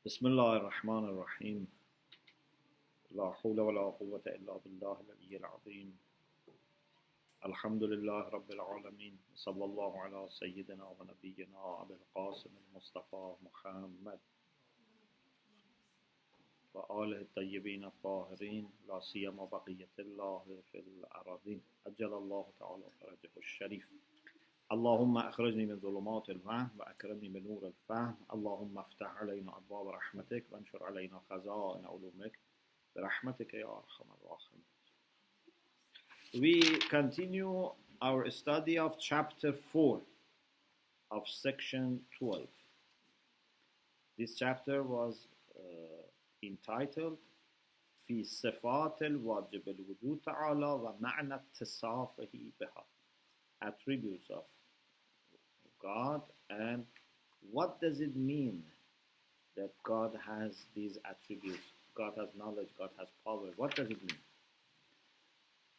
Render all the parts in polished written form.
بسم الله الرحمن الرحيم لا حول ولا قوة إلا بالله العلي العظيم الحمد لله رب العالمين صلى الله على سيدنا ونبينا أبي القاسم المصطفى محمد وآله الطيبين الطاهرين لا سيما بقية الله في الأراضين أجل الله تعالى فرجه الشريف اللهم أخرجني من ظلمات الوهم وأكرمني من نور الفهم اللهم افتح علينا أبواب رحمتك وانشر علينا خزائن علومك برحمتك يا أرحم الراحمين. We continue our study of chapter 4 of section 12. This chapter was entitled في صفات الواجب الوجود تعالى ومعنى اتصافه بها, attributes of God and what does it mean that God has these attributes. God has knowledge, God has power. What does it mean?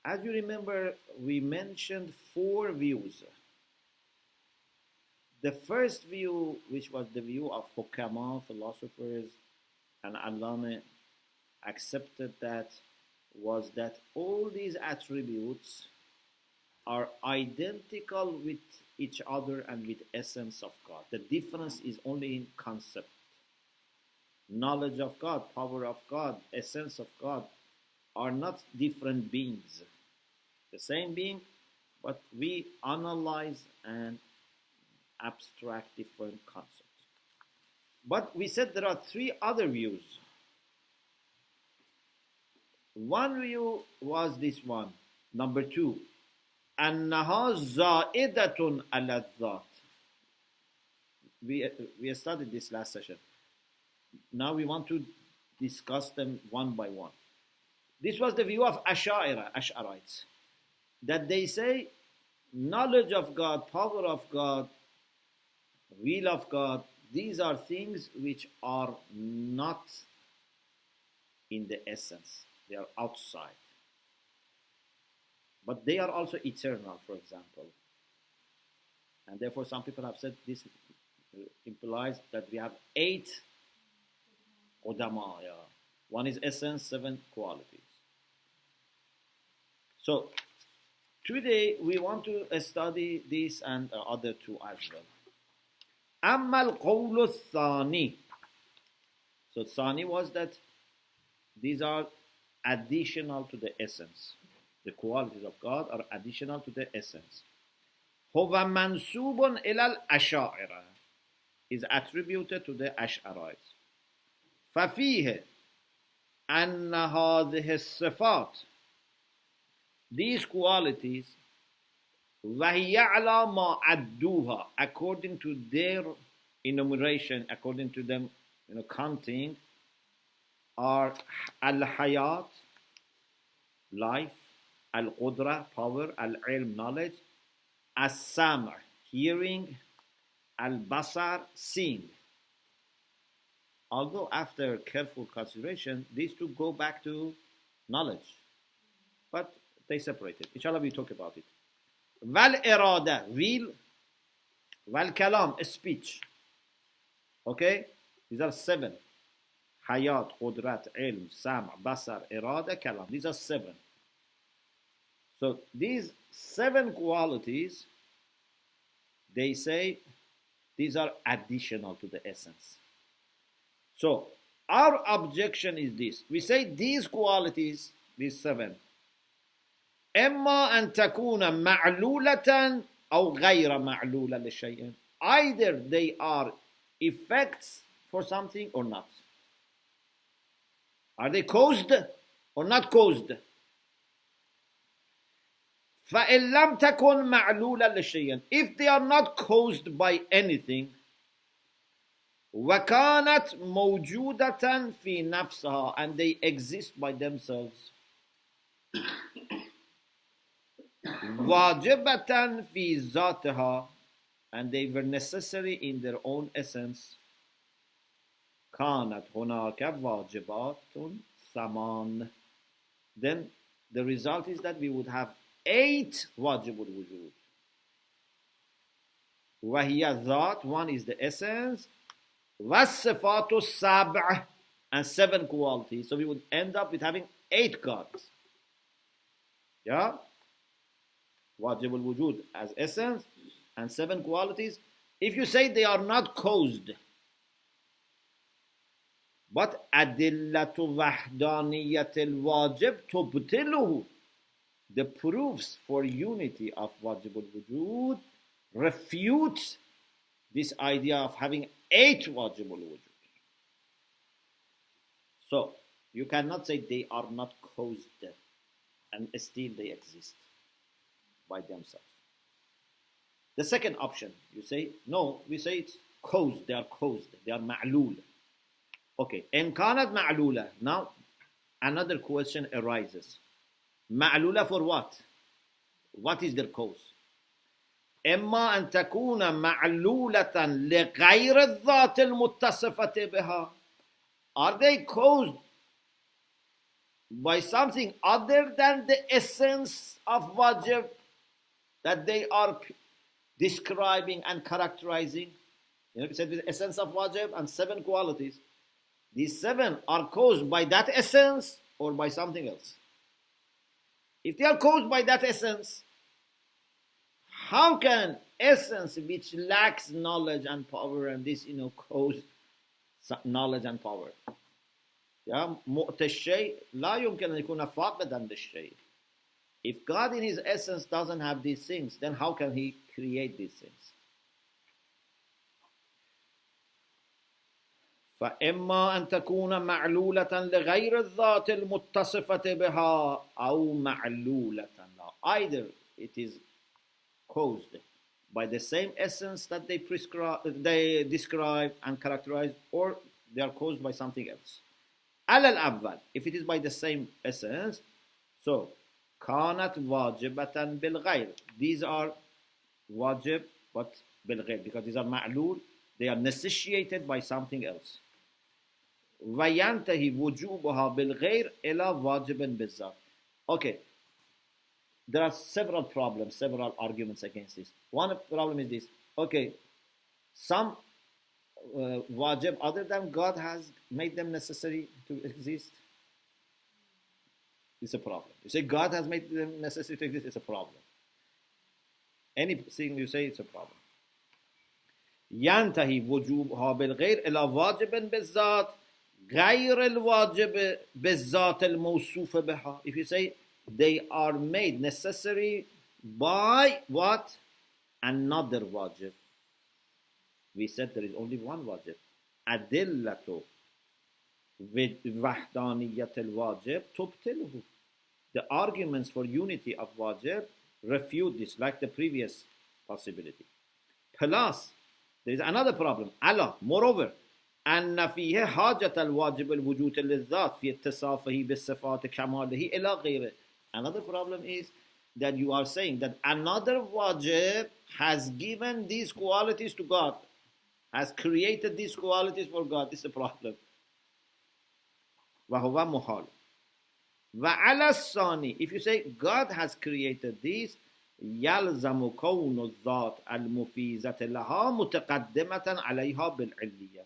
As you remember, we mentioned 4 views. The first view, which was the view of Hikmah, philosophers, and Allama accepted that, was that all these attributes are identical with each other and with essence of God. The difference is only in concept. Knowledge of God, power of God, essence of God are not different beings. The same being, but we analyze and abstract different concepts. But we said there are 3 other views. One view was this one, number 2. أنها زائدة على الذات. We studied this last session. Now we want to discuss them one by one. This was the view of Ash'arites, that they say knowledge of God, power of God, will of God, these are things which are not in the essence. They are outside. But they are also eternal, for example. And therefore some people have said this implies that we have 8 Qudama. Yeah. One is essence, 7 qualities. So today we want to study this and other 2 as well. أما القول الثاني. So Thani was that these are additional to the essence. The qualities of God are additional to the essence. هو منسوب إلى الأشاعرة, is attributed to the Ash'arites. ففيه أن هذه الصفات, these qualities, وهي على ما عدوها, according to their enumeration, according to them counting, are al-hayat, life, al-qudra, power, al-ilm, knowledge, as-sam', hearing, al-basar, seeing. Although after careful consideration, these 2 go back to knowledge, but they separated. Inshallah, we talk about it. Wal-irada, will, wal-kalam, speech. Okay? These are 7. Hayat, qudrat, ilm, sam', basar, irada, kalam. These are 7. So these 7 qualities, they say these are additional to the essence. So our objection is this. We say these qualities, these 7, إما أن تكون معلولة أو غير معلولة لشيء. Either they are effects for something or not. Are they caused or not caused? فإن لم تكن معلولة لشيء. If they are not caused by anything, وكانت موجودة في نفسها, and they exist by themselves, واجبة في ذاتها, and they were necessary in their own essence, كانت هناك واجبات ثمان. Then the result is that we would have 8 wajib al-wujud. وهي ذات, one is the essence, وَالصِّفَاتُ السَّبْعِ, and 7 qualities. So we would end up with having 8 gods. Yeah? Wajib al-wujud as essence and 7 qualities. If you say they are not caused, but adillatu wahdaniyat al-wajib tubtiluhu, the proofs for unity of wajib al-wujud refutes this idea of having 8 wajib al-wujud. So, you cannot say they are not caused and still they exist by themselves. The second option, you say, no, we say it's caused, they are ma'lul. Okay, in kanat ma'lula, now another question arises. Ma'lula for what? What is their cause? إما أن تكون معلولة لغير الذات المتصفة بها. Are they caused by something other than the essence of wajib that they are describing and characterizing? You know, we said the essence of wajib and 7 qualities. These 7 are caused by that essence or by something else. If they are caused by that essence, how can essence which lacks knowledge and power and this, cause knowledge and power? Yeah, مؤت الشيء لا يمكن أن يكون فاقدا للشيء. If God in His essence doesn't have these things, then how can He create these things? فإما أن تكون معلولة لغير الذات المتصفة بها أو معلولة. Either it is caused by the same essence that they describe and characterize, or they are caused by something else. على الأول, if it is by the same essence, so كانت واجبة بالغير. These are wajib but بالغير, because these are ma'lul, they are necessitated by something else. وينتهي وجوبها بالغير إلى واجب بالذات. Okay, there are several problems, several arguments against this. One problem is this. Okay, some wajib other than God has made them necessary to exist. It's a problem. You say God has made them necessary to exist, it's a problem. Anything you say, it's a problem. ينتهي وجوبها بالغير إلى واجب بالذات غير الواجب بالذات الموصوف بها. If you say they are made necessary by what? Another wajib. We said there is only one wajib. أدلة وحدانية الواجب تبطله. The arguments for unity of wajib refute this, like the previous possibility. Plus, there is another problem. Allah, moreover, أن فيه حاجة الواجب الوجود للذات في اتصافه بالصفات كماله إلى غيره. Another problem is that you are saying that another wajib has given these qualities to God, has created these qualities for God. This is a problem. وهو محال. وعلى الثاني, if you say God has created these, يلزم كون الذات المفيزة لها متقدمة عليها بالعلية.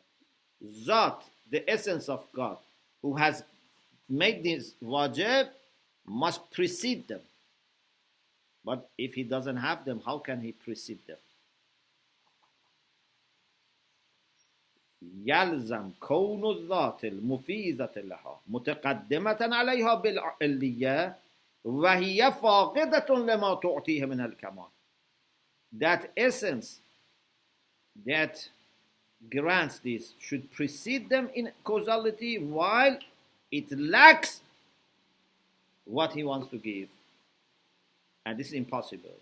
Zat, the essence of God, who has made this wajib, must precede them. But if He doesn't have them, how can He precede them? يلزم كون الذات المفيزة لها متقدمة عليها بالعلية وهي فاقدة لما تعطيه من الكمال. That essence that grants this should precede them in causality while it lacks what He wants to give. And this is impossible.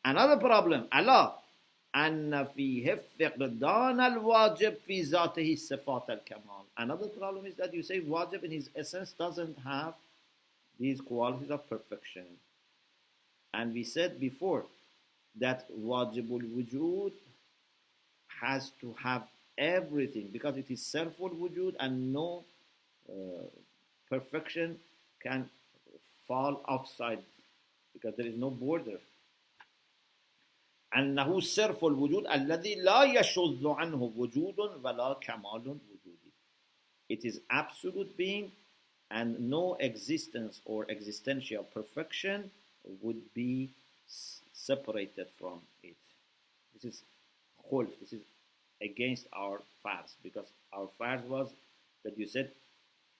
Another problem, Allah, أن فيه فقدان الواجب في ذاته صفات الكمال. Another problem is that you say wajib in his essence doesn't have these qualities of perfection. And we said before that wajibul wujud has to have everything because it is selful wujud and no perfection can fall outside because there is no border. أنه صرف الوجود الذي لا يشذ عنه وجود ولا كمال وجودي. It is absolute being and no existence or existential perfection would be separated from it. This is khulf. This is against our farz, because our farz was that you said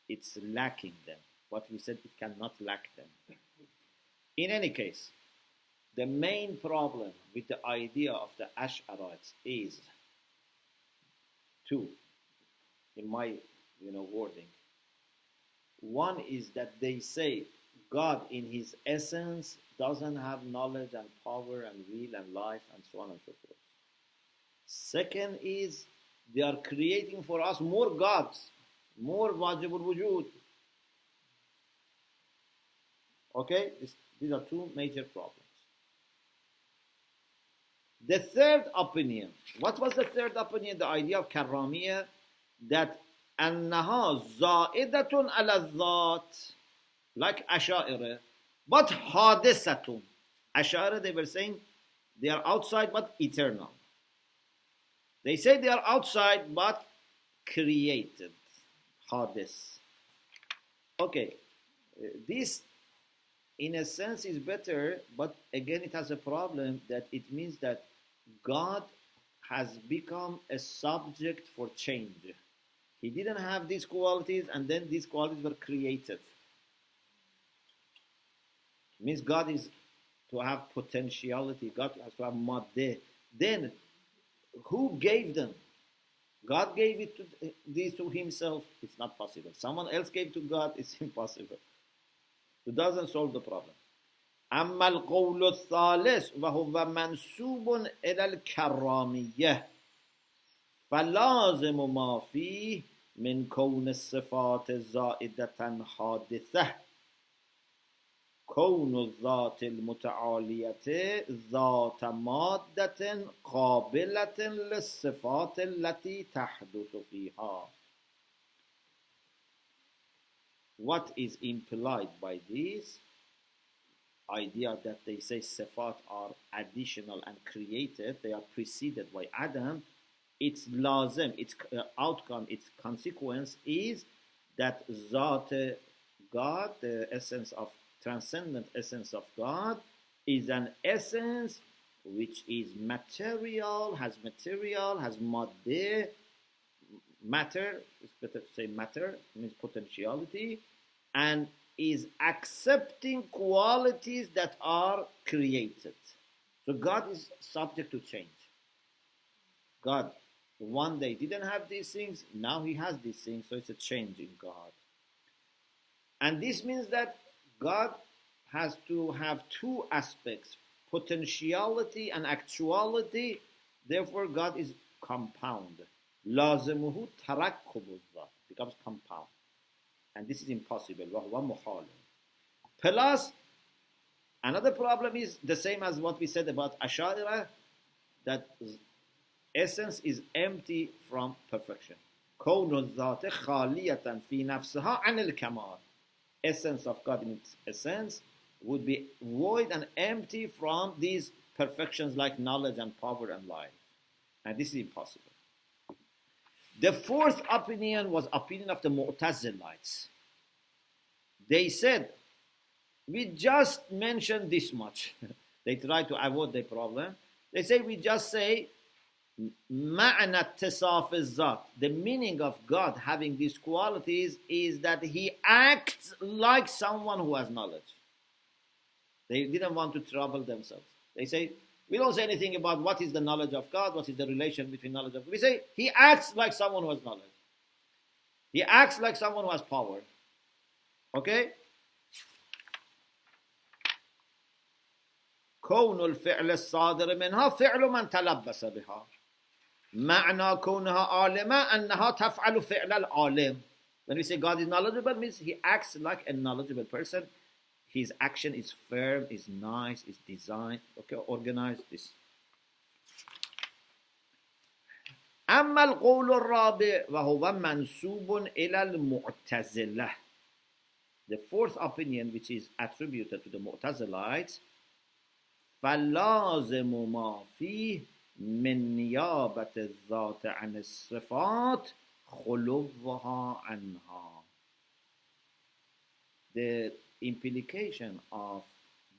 it's lacking them. What we said, it cannot lack them. In any case, the main problem with the idea of the Ash'arites is two, in my wording. One is that they say God in his essence doesn't have knowledge and power and will and life and so on and so forth. Second is they are creating for us more gods, more wajibul wujud. Okay, these are two major problems. The third opinion, what was the third opinion? The idea of Karramiyya, that أنها زائدة على الذات, like Ash'ari, but حادثة. Ash'ari, they were saying they are outside but eternal. They say they are outside but created. Hadith. Okay, this in a sense is better, but again it has a problem that it means that God has become a subject for change. He didn't have these qualities and then these qualities were created. It means God is to have potentiality, God has to have madde. Then who gave them? God gave it to these to himself. It's not possible. Someone else gave to God. It's impossible. It doesn't solve the problem. أما القول الثالث وهو منسوب إلى الكرامية فلازم ما فيه من كون الصفات زائدة حادثة كون الذات المتعالية ذات مادة قابلة للصفات التي تحدث فيها. What is implied by this idea that they say sifat are additional and created, they are preceded by Adam, its lazim, its outcome, its consequence is that Zat God, the essence of transcendent essence of God, is an essence which is material, has madde, matter, it's better to say matter, means potentiality, and is accepting qualities that are created. So God is subject to change. God one day didn't have these things, now he has these things, so it's a change in God. And this means that God has to have two aspects, potentiality and actuality. Therefore, God is compound. Lazimuhu tarakkubu dhat, becomes compound. And this is impossible. Plus, another problem is the same as what we said about Ash'ari, that essence is empty from perfection. كون الذات خالية في نفسها عن الكمال. Essence of God in its essence would be void and empty from these perfections like knowledge and power and life. And this is impossible. The fourth opinion was opinion of the Mu'tazilites. They said, we just mentioned this much. They try to avoid the problem. They say, we just say, معنى اتصاف الذات. The meaning of God having these qualities is that he acts like someone who has knowledge. They didn't want to trouble themselves. They say, we don't say anything about what is the knowledge of God, what is the relation between knowledge of God. We say, he acts like someone who has knowledge. He acts like someone who has power. Okay? كون الفعل الصادر منها فعل من تلبس بها. معنى كونها عالمة أنها تفعل فعل العالم. When we say God is knowledgeable, it means he acts like a knowledgeable person. His action is firm, is nice, is designed, okay, organized. This. أما القول الرابع وهو منسوب إلى المعتزلة. The fourth opinion, which is attributed to the Mu'tazilites, فلازم ما فيه من نيابة الذات عن الصفات خلوها عنها. The implication of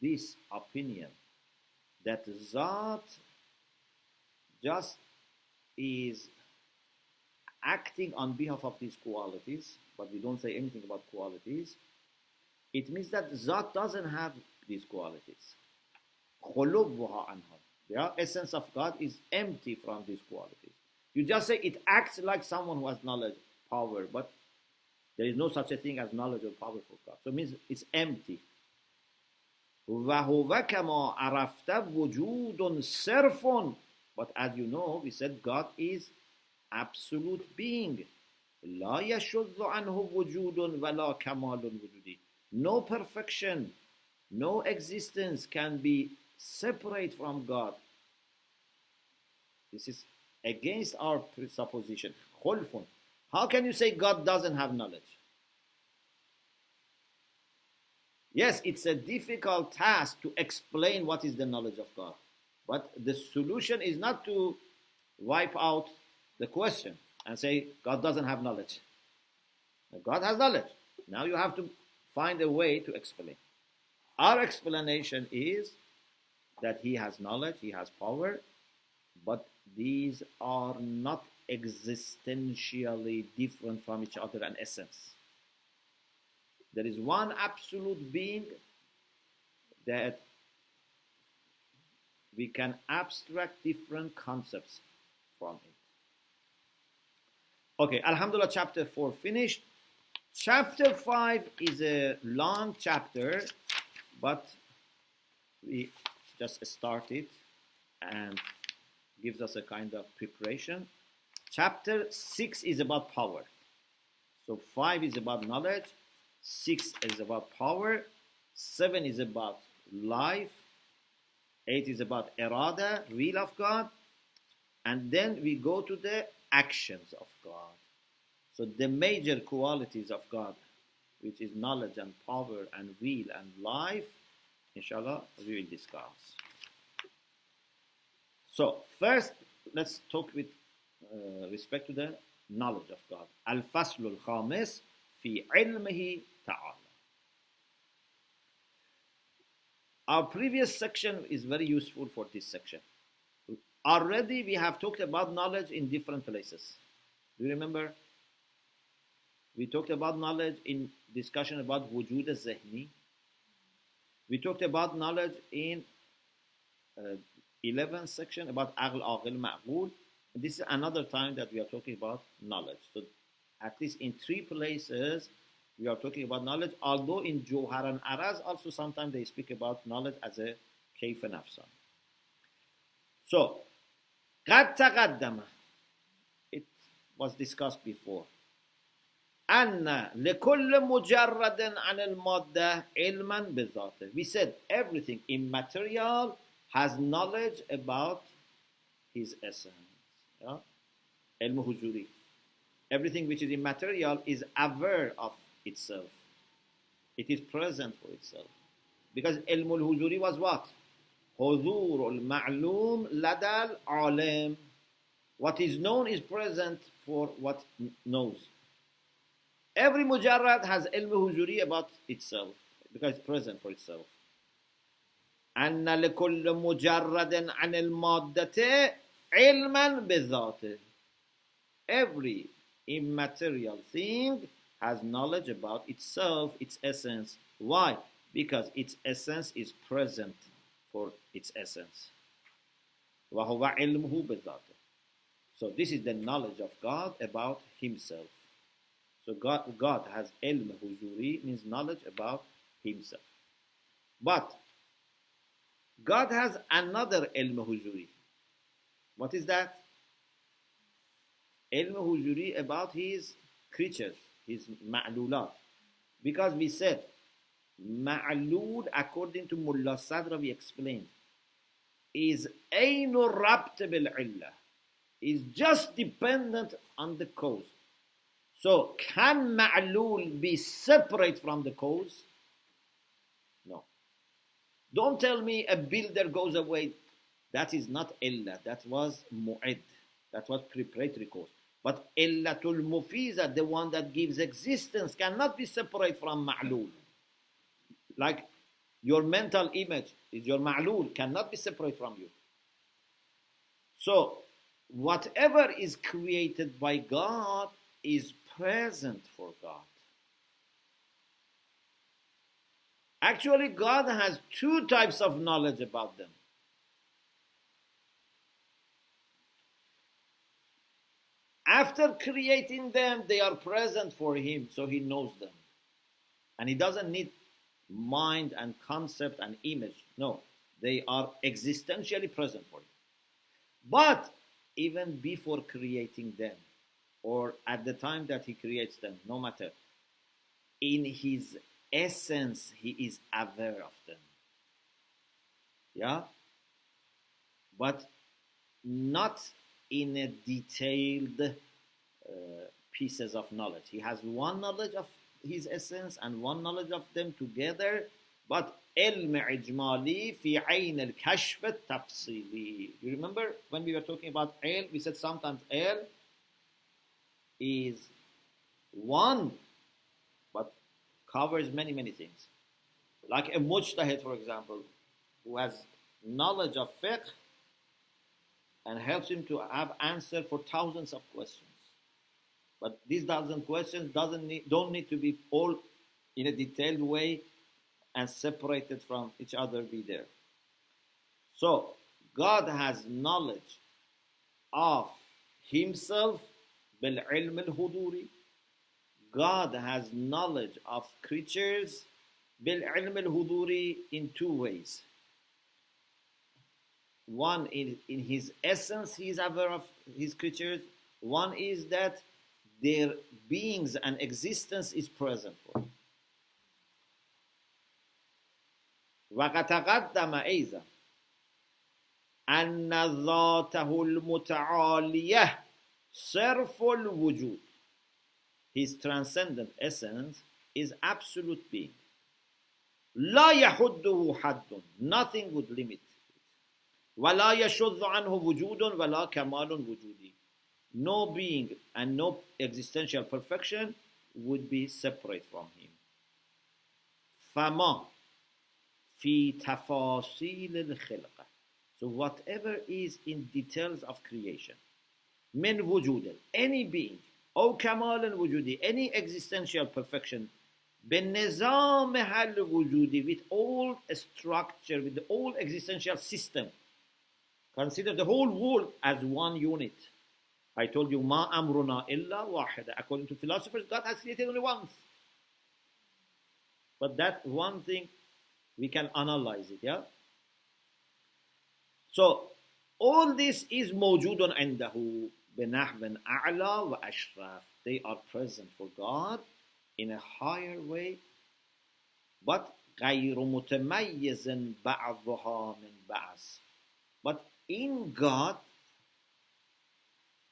this opinion that Zat just is acting on behalf of these qualities, but we don't say anything about qualities, it means that Zat doesn't have these qualities. The essence of God is empty from these qualities. You just say it acts like someone who has knowledge, power, but there is no such a thing as knowledge or power for God. So it means it's empty. وَهُوَ كَمَا عَرَفْتَ وُجُودٌ صِرْفٌ. But as you know, we said God is absolute being. لَا يَشُذُّ عَنْهُ وُجُودٌ وَلَا كَمَالٌ وُجُودِ. No perfection, no existence can be separate from God. This is against our presupposition. خُلْفٌ. How can you say God doesn't have knowledge? Yes, it's a difficult task to explain what is the knowledge of God. But the solution is not to wipe out the question and say God doesn't have knowledge. God has knowledge. Now you have to find a way to explain. Our explanation is that He has knowledge, He has power, but these are not existentially different from each other in essence. There is one absolute being that we can abstract different concepts from it. Okay, Alhamdulillah, chapter 4 finished. Chapter 5 is a long chapter, but we just started and gives us a kind of preparation. Chapter 6 is about power. So 5 is about knowledge, 6 is about power, 7 is about life, 8 is about irada, will of God, and then we go to the actions of God. So the major qualities of God, which is knowledge and power and will and life, inshallah, we will discuss. So first, let's talk with respect to the knowledge of God. Al-Fasl al-Khamis fi ilmihi ta'ala. Our previous section is very useful for this section. Already we have talked about knowledge in different places. Do you remember? We talked about knowledge in discussion about wujud al-zihni. We talked about knowledge in 11th section about aql, aqil, ma'qul. This is another time that we are talking about knowledge. So at least in 3 places we are talking about knowledge, although in Johar and Araz also sometimes they speak about knowledge as a kayf nafsan. So, قد تقدم, it was discussed before. أن لكل مجرد عن المادة علما بذاته. We said everything immaterial has knowledge about his essence. Yeah? علم حضوری. Everything which is immaterial is aware of itself. It is present for itself. Because علم الحضوری was what? حضور المعلوم لدى العالم. What is known is present for what knows. Every mujarrad has ilm huzuri about itself because it's present for itself. أن لكل مجرد عن المادة علما بذاته. Every immaterial thing has knowledge about itself, its essence. Why? Because its essence is present for its essence. وهو علمه بذاته. So this is the knowledge of God about Himself. So God has ilm huzuri, means knowledge about Himself. But God has another ilm huzuri. What is that? Ilm huzuri about His creatures, His ma'lulat. Because we said, ma'lud, according to Mullah Sadra, we explained, is aynu rabt bil illah, is just dependent on the cause. So, can ma'lul be separate from the cause? No. Don't tell me a builder goes away. That is not illa. That was mu'id. That was preparatory cause. But illatul mufiza, the one that gives existence, cannot be separate from ma'lul. Like your mental image is your ma'lul, cannot be separate from you. So, whatever is created by God is present for God. Actually, God has two types of knowledge about them. After creating them, they are present for Him, so He knows them. And He doesn't need mind and concept and image. No, they are existentially present for Him. But even before creating them, or at the time that He creates them, no matter, in His essence, He is aware of them. Yeah? But not in a detailed pieces of knowledge. He has one knowledge of His essence and one knowledge of them together, but ilm ijmali fi ayn al-kashf al-tafsili. You remember when we were talking about ilm, we said sometimes ilm is one, but covers many, many things. Like a mujtahid, for example, who has knowledge of fiqh and helps him to have answer for thousands of questions. But these thousand questions don't need to be all in a detailed way and separated from each other be there. So, God has knowledge of Himself bil-ilm al-huduri. God has knowledge of creatures bil-ilm al-huduri in two ways. One, in His essence, He is aware of His creatures. One is that their beings and existence is present for Him. وقد تقدم أيضا أن ذاته المتعالية صرف الوجود. His transcendent essence is absolute being. لا يحده حد. Nothing would limit it. ولا يشذ عنه وجود ولا كمال وجودي. No being and no existential perfection would be separate from Him. فما في تفاصيل الخلقة. So whatever is in details of creation, من وجود, any being, أو كمال وجودي, any existential perfection, بنظامها الوجودي, with all structure, with the whole existential system. Consider the whole world as one unit. I told you, ما أمرنا إلا واحدة. According to philosophers, God has created only once. But that one thing, we can analyze it, yeah? So, all this is موجود عنده بنحو أعلى وأشرف. They are present for God in a higher way, but غير متميز بعضها من بعض. But in God,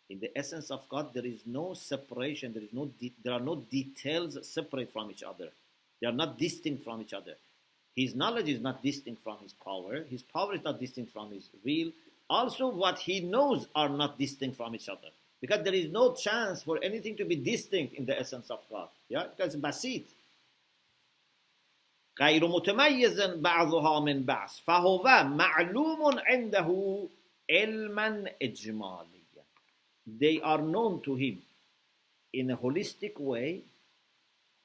in the essence of God, there is no separation. There are no details separate from each other. They are not distinct from each other. His knowledge is not distinct from His power. His power is not distinct from His will. Also, what He knows are not distinct from each other. Because there is no chance for anything to be distinct in the essence of God. Yeah, because basit. غير متميز بعضها من بعض فهو معلوم عنده علما إجماليا. They are known to Him in a holistic way,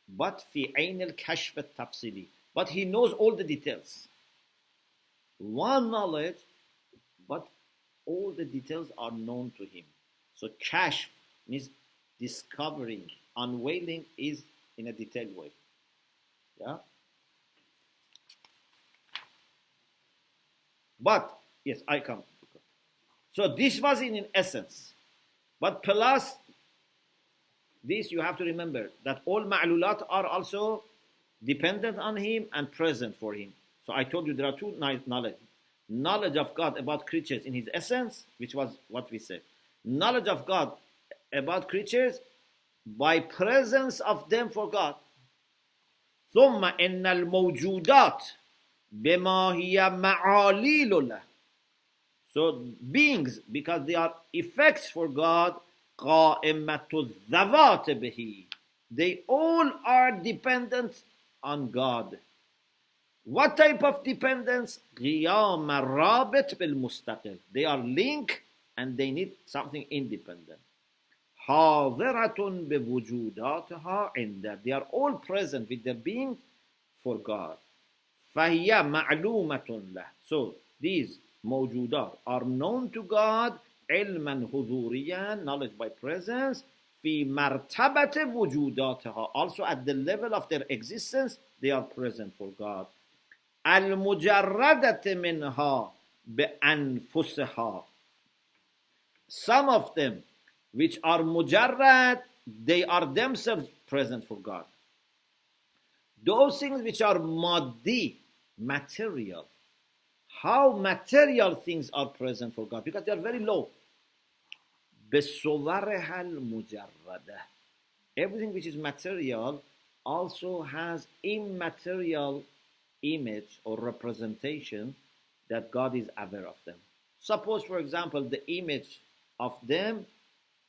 but في عين الكشف التفصيلي. But He knows all the details. One knowledge, but all the details are known to Him. So kashf means discovering, unveiling is in a detailed way. Yeah? But, yes, I come. So this was in essence. But plus this, you have to remember that all ma'lulat are also dependent on Him and present for Him. So I told you there are two knowledge. Knowledge of God about creatures in His essence, which was what we said. Knowledge of God about creatures by presence of them for God. ثم إن الموجودات بما هي معاليل له. So beings, because they are effects for God, قائمة الذوات به. They all are dependent on God. What type of dependence? قيام الرابط بالمستقل. They are linked and they need something independent. حاضرة بوجوداتها عند. They are all present with their being for God. فهي معلومة له. So these موجودات are known to God علما حضوريا, knowledge by presence, في مرتبة وجوداتها. Also at the level of their existence, they are present for God. المجردة منها بأنفسها. Some of them which are mujarrad, they are themselves present for God. Those things which are maddi, material. How material things are present for God? Because they are very low. بصورها المجردة. Everything which is material also has immaterial image or representation that God is aware of them. Suppose, for example, the image of them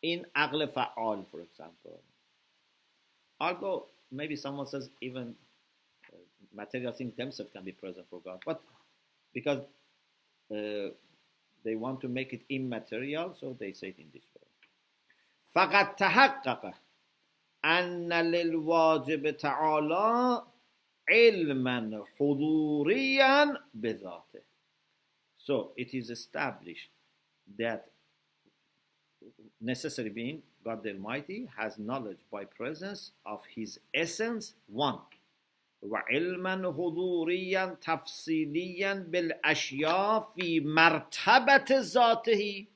in aql fa'al, for example. Although maybe someone says even material things themselves can be present for God, but because they want to make it immaterial, so they say it in this way. فقد تحقق أن للواجب تعالى علما حضوريا بذاته. So it is established that necessary being, God the Almighty, has knowledge by presence of His essence, one. وعلما حضوريا تفصيليا بالأشياء في مرتبة ذاته.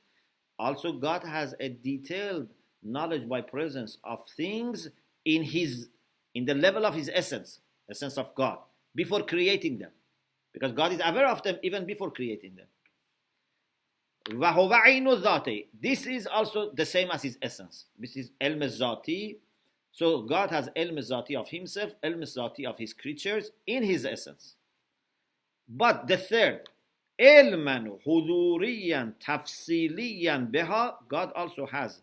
Also God has a detailed knowledge by presence of things in the level of His essence of God, before creating them. Because God is aware of them even before creating them. وَهُوَ عَيْنُ الذَّاتِ. This is also the same as His essence. This is ilm al-zati. So God has ilm al-zati of Himself, ilm al-zati of His creatures in His essence. But the third, ilman huduriyan tafsiliyan biha, God also has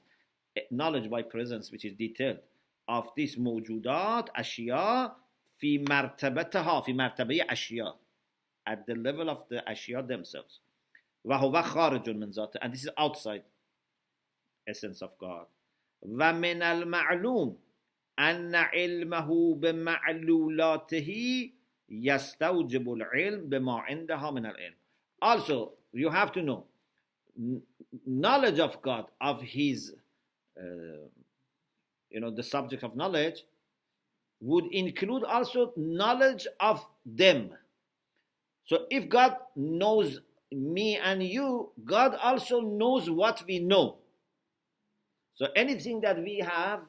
knowledge by presence which is detailed of this mawjudat, ashya, fi martabataha, fi martabiyya ashya, at the level of the ashya themselves. وَهُوَ خَارِجٌ مِنْ ذَاتِهِ. And this is outside essence of God. وَمِنَ الْمَعْلُومِ أَنَّ عِلْمَهُ بِمَعْلُولَاتِهِ يَسْتَوْجِبُ الْعِلْمِ بِمَا عِنْدَهَا مِنَ الْعِلْمِ. Also, you have to know, knowledge of God, of His, the subject of knowledge, would include also knowledge of them. So if God knows me and you, God also knows what we know. So anything that we have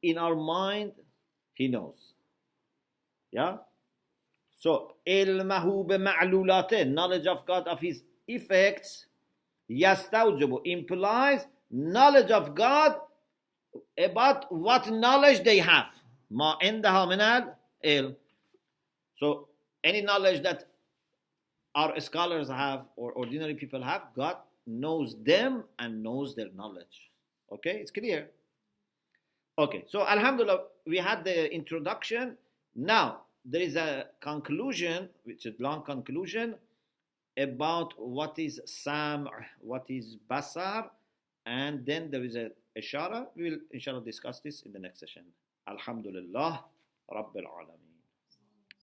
in our mind, He knows. Yeah? So, ilmahu bima'lulate, knowledge of God of His effects, yastawjibu, implies knowledge of God about what knowledge they have. Ma indaha minal ilm. So, any knowledge that our scholars have or ordinary people have, God knows them and knows their knowledge. Okay, it's clear. Okay, so Alhamdulillah, we had the introduction. Now, there is a conclusion, which is a long conclusion, about what is sam', what is basar, and then there is a ishara. We will inshallah discuss this in the next session. Alhamdulillah, Rabbil Alamin.